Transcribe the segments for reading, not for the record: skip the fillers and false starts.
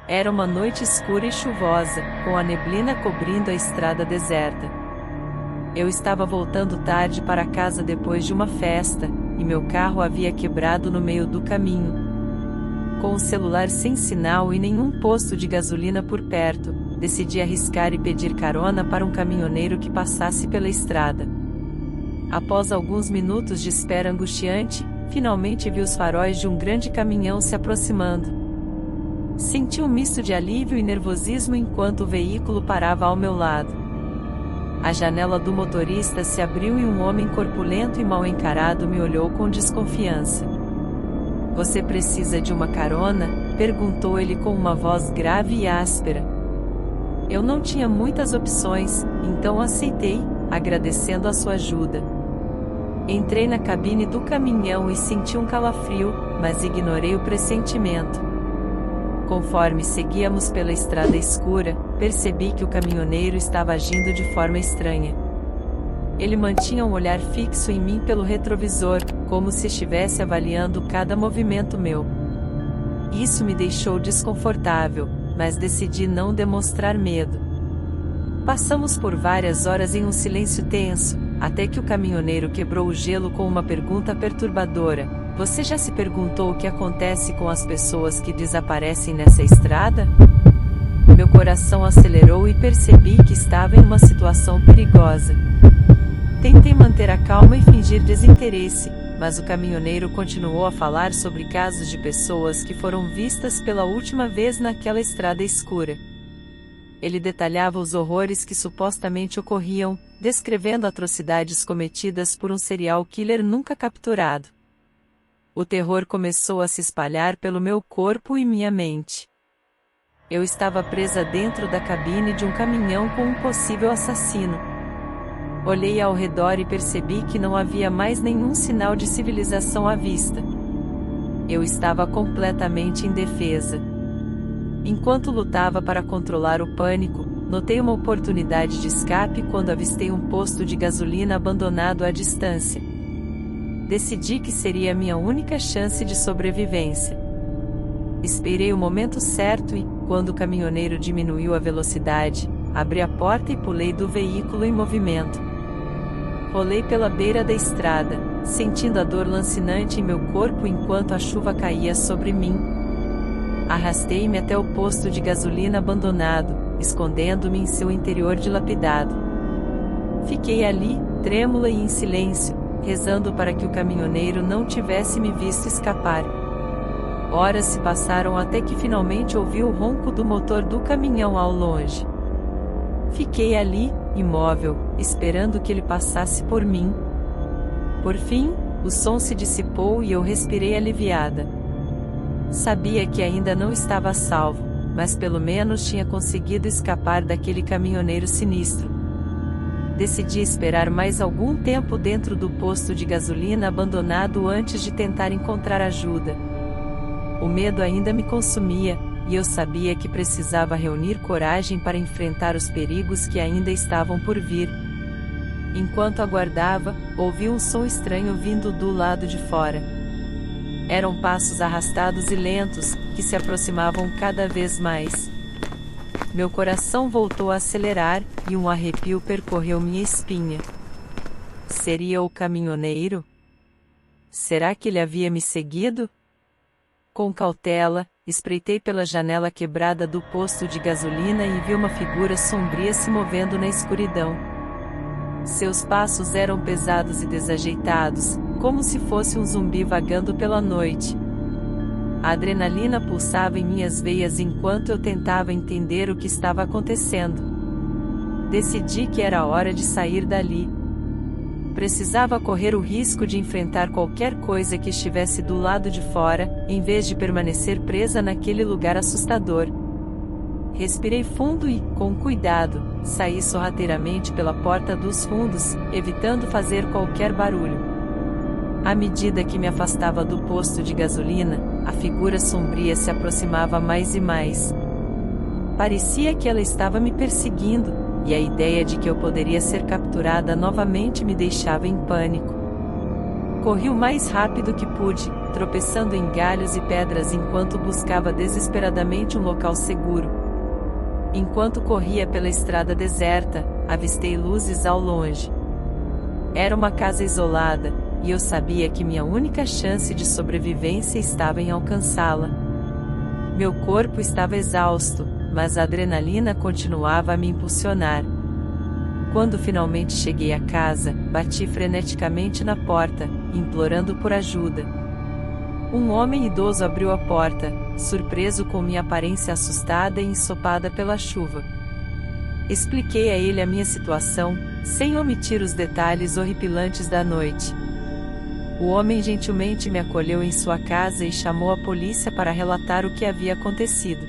Era uma noite escura e chuvosa, com a neblina cobrindo a estrada deserta. Eu estava voltando tarde para casa depois de uma festa, e meu carro havia quebrado no meio do caminho. Com o celular sem sinal e nenhum posto de gasolina por perto, decidi arriscar e pedir carona para um caminhoneiro que passasse pela estrada. Após alguns minutos de espera angustiante, finalmente vi os faróis de um grande caminhão se aproximando. Senti um misto de alívio e nervosismo enquanto o veículo parava ao meu lado. A janela do motorista se abriu e um homem corpulento e mal encarado me olhou com desconfiança. "Você precisa de uma carona?", perguntou ele com uma voz grave e áspera. Eu não tinha muitas opções, então aceitei, agradecendo a sua ajuda. Entrei na cabine do caminhão e senti um calafrio, mas ignorei o pressentimento. Conforme seguíamos pela estrada escura, percebi que o caminhoneiro estava agindo de forma estranha. Ele mantinha um olhar fixo em mim pelo retrovisor, como se estivesse avaliando cada movimento meu. Isso me deixou desconfortável, mas decidi não demonstrar medo. Passamos por várias horas em um silêncio tenso, até que o caminhoneiro quebrou o gelo com uma pergunta perturbadora: "Você já se perguntou o que acontece com as pessoas que desaparecem nessa estrada?" Meu coração acelerou e percebi que estava em uma situação perigosa. Tentei manter a calma e fingir desinteresse, mas o caminhoneiro continuou a falar sobre casos de pessoas que foram vistas pela última vez naquela estrada escura. Ele detalhava os horrores que supostamente ocorriam, descrevendo atrocidades cometidas por um serial killer nunca capturado. O terror começou a se espalhar pelo meu corpo e minha mente. Eu estava presa dentro da cabine de um caminhão com um possível assassino. Olhei ao redor e percebi que não havia mais nenhum sinal de civilização à vista. Eu estava completamente indefesa. Enquanto lutava para controlar o pânico, notei uma oportunidade de escape quando avistei um posto de gasolina abandonado à distância. Decidi que seria a minha única chance de sobrevivência. Esperei o momento certo e, quando o caminhoneiro diminuiu a velocidade, abri a porta e pulei do veículo em movimento. Rolei pela beira da estrada, sentindo a dor lancinante em meu corpo enquanto a chuva caía sobre mim. Arrastei-me até o posto de gasolina abandonado, escondendo-me em seu interior dilapidado. Fiquei ali, trêmula e em silêncio, rezando para que o caminhoneiro não tivesse me visto escapar. Horas se passaram até que finalmente ouvi o ronco do motor do caminhão ao longe. Fiquei ali, imóvel, esperando que ele passasse por mim. Por fim, o som se dissipou e eu respirei aliviada. Sabia que ainda não estava a salvo, mas pelo menos tinha conseguido escapar daquele caminhoneiro sinistro. Decidi esperar mais algum tempo dentro do posto de gasolina abandonado antes de tentar encontrar ajuda. O medo ainda me consumia, e eu sabia que precisava reunir coragem para enfrentar os perigos que ainda estavam por vir. Enquanto aguardava, ouvi um som estranho vindo do lado de fora. Eram passos arrastados e lentos, que se aproximavam cada vez mais. Meu coração voltou a acelerar, e um arrepio percorreu minha espinha. Seria o caminhoneiro? Será que ele havia me seguido? Com cautela, espreitei pela janela quebrada do posto de gasolina e vi uma figura sombria se movendo na escuridão. Seus passos eram pesados e desajeitados, como se fosse um zumbi vagando pela noite. A adrenalina pulsava em minhas veias enquanto eu tentava entender o que estava acontecendo. Decidi que era hora de sair dali. Precisava correr o risco de enfrentar qualquer coisa que estivesse do lado de fora, em vez de permanecer presa naquele lugar assustador. Respirei fundo e, com cuidado, saí sorrateiramente pela porta dos fundos, evitando fazer qualquer barulho. À medida que me afastava do posto de gasolina, a figura sombria se aproximava mais e mais. Parecia que ela estava me perseguindo, e a ideia de que eu poderia ser capturada novamente me deixava em pânico. Corri o mais rápido que pude, tropeçando em galhos e pedras enquanto buscava desesperadamente um local seguro. Enquanto corria pela estrada deserta, avistei luzes ao longe. Era uma casa isolada, e eu sabia que minha única chance de sobrevivência estava em alcançá-la. Meu corpo estava exausto, mas a adrenalina continuava a me impulsionar. Quando finalmente cheguei à casa, bati freneticamente na porta, implorando por ajuda. Um homem idoso abriu a porta, surpreso com minha aparência assustada e ensopada pela chuva. Expliquei a ele a minha situação, sem omitir os detalhes horripilantes da noite. O homem gentilmente me acolheu em sua casa e chamou a polícia para relatar o que havia acontecido.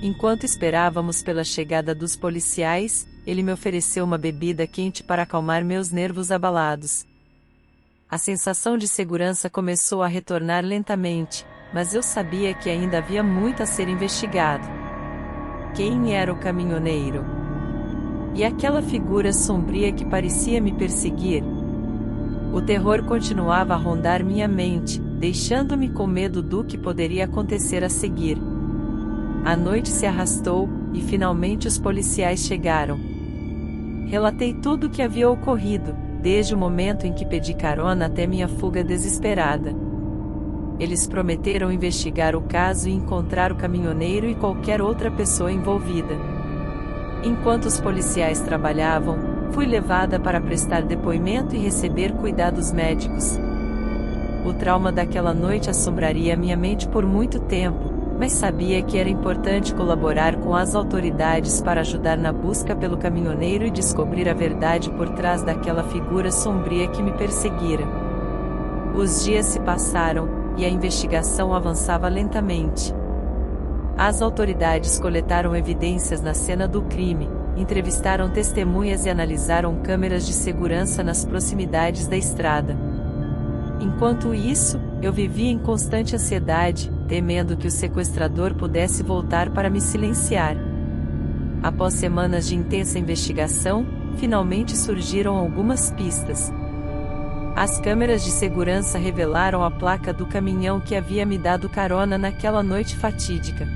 Enquanto esperávamos pela chegada dos policiais, ele me ofereceu uma bebida quente para acalmar meus nervos abalados. A sensação de segurança começou a retornar lentamente, mas eu sabia que ainda havia muito a ser investigado. Quem era o caminhoneiro? E aquela figura sombria que parecia me perseguir? O terror continuava a rondar minha mente, deixando-me com medo do que poderia acontecer a seguir. A noite se arrastou, e finalmente os policiais chegaram. Relatei tudo o que havia ocorrido, desde o momento em que pedi carona até minha fuga desesperada. Eles prometeram investigar o caso e encontrar o caminhoneiro e qualquer outra pessoa envolvida. Enquanto os policiais trabalhavam, fui levada para prestar depoimento e receber cuidados médicos. O trauma daquela noite assombraria minha mente por muito tempo, mas sabia que era importante colaborar com as autoridades para ajudar na busca pelo caminhoneiro e descobrir a verdade por trás daquela figura sombria que me perseguira. Os dias se passaram, e a investigação avançava lentamente. As autoridades coletaram evidências na cena do crime, entrevistaram testemunhas e analisaram câmeras de segurança nas proximidades da estrada. Enquanto isso, eu vivia em constante ansiedade, temendo que o sequestrador pudesse voltar para me silenciar. Após semanas de intensa investigação, finalmente surgiram algumas pistas. As câmeras de segurança revelaram a placa do caminhão que havia me dado carona naquela noite fatídica.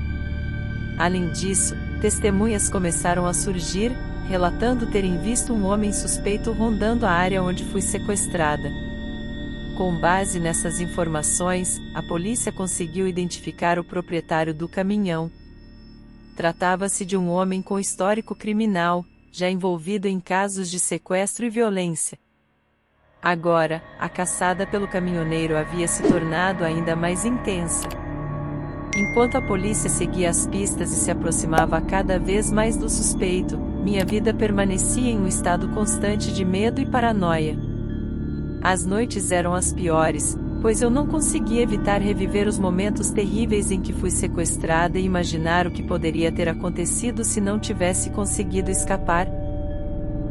Além disso, testemunhas começaram a surgir, relatando terem visto um homem suspeito rondando a área onde fui sequestrada. Com base nessas informações, a polícia conseguiu identificar o proprietário do caminhão. Tratava-se de um homem com histórico criminal, já envolvido em casos de sequestro e violência. Agora, a caçada pelo caminhoneiro havia se tornado ainda mais intensa. Enquanto a polícia seguia as pistas e se aproximava cada vez mais do suspeito, minha vida permanecia em um estado constante de medo e paranoia. As noites eram as piores, pois eu não conseguia evitar reviver os momentos terríveis em que fui sequestrada e imaginar o que poderia ter acontecido se não tivesse conseguido escapar.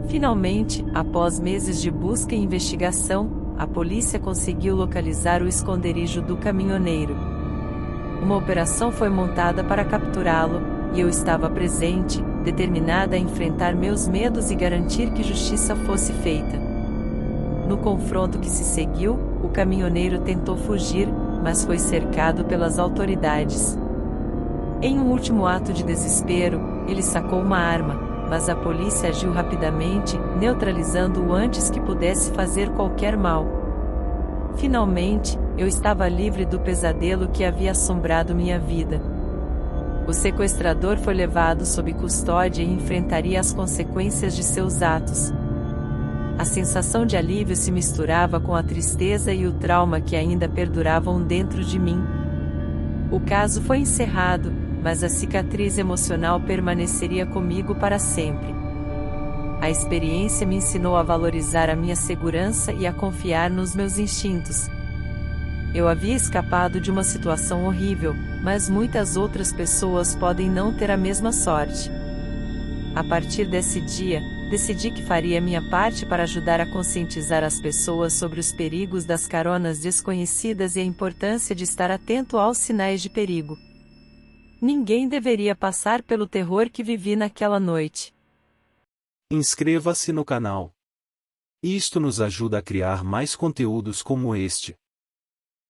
Finalmente, após meses de busca e investigação, a polícia conseguiu localizar o esconderijo do caminhoneiro. Uma operação foi montada para capturá-lo, e eu estava presente, determinada a enfrentar meus medos e garantir que justiça fosse feita. No confronto que se seguiu, o caminhoneiro tentou fugir, mas foi cercado pelas autoridades. Em um último ato de desespero, ele sacou uma arma, mas a polícia agiu rapidamente, neutralizando-o antes que pudesse fazer qualquer mal. Finalmente, eu estava livre do pesadelo que havia assombrado minha vida. O sequestrador foi levado sob custódia e enfrentaria as consequências de seus atos. A sensação de alívio se misturava com a tristeza e o trauma que ainda perduravam dentro de mim. O caso foi encerrado, mas a cicatriz emocional permaneceria comigo para sempre. A experiência me ensinou a valorizar a minha segurança e a confiar nos meus instintos. Eu havia escapado de uma situação horrível, mas muitas outras pessoas podem não ter a mesma sorte. A partir desse dia, decidi que faria minha parte para ajudar a conscientizar as pessoas sobre os perigos das caronas desconhecidas e a importância de estar atento aos sinais de perigo. Ninguém deveria passar pelo terror que vivi naquela noite. Inscreva-se no canal. Isto nos ajuda a criar mais conteúdos como este.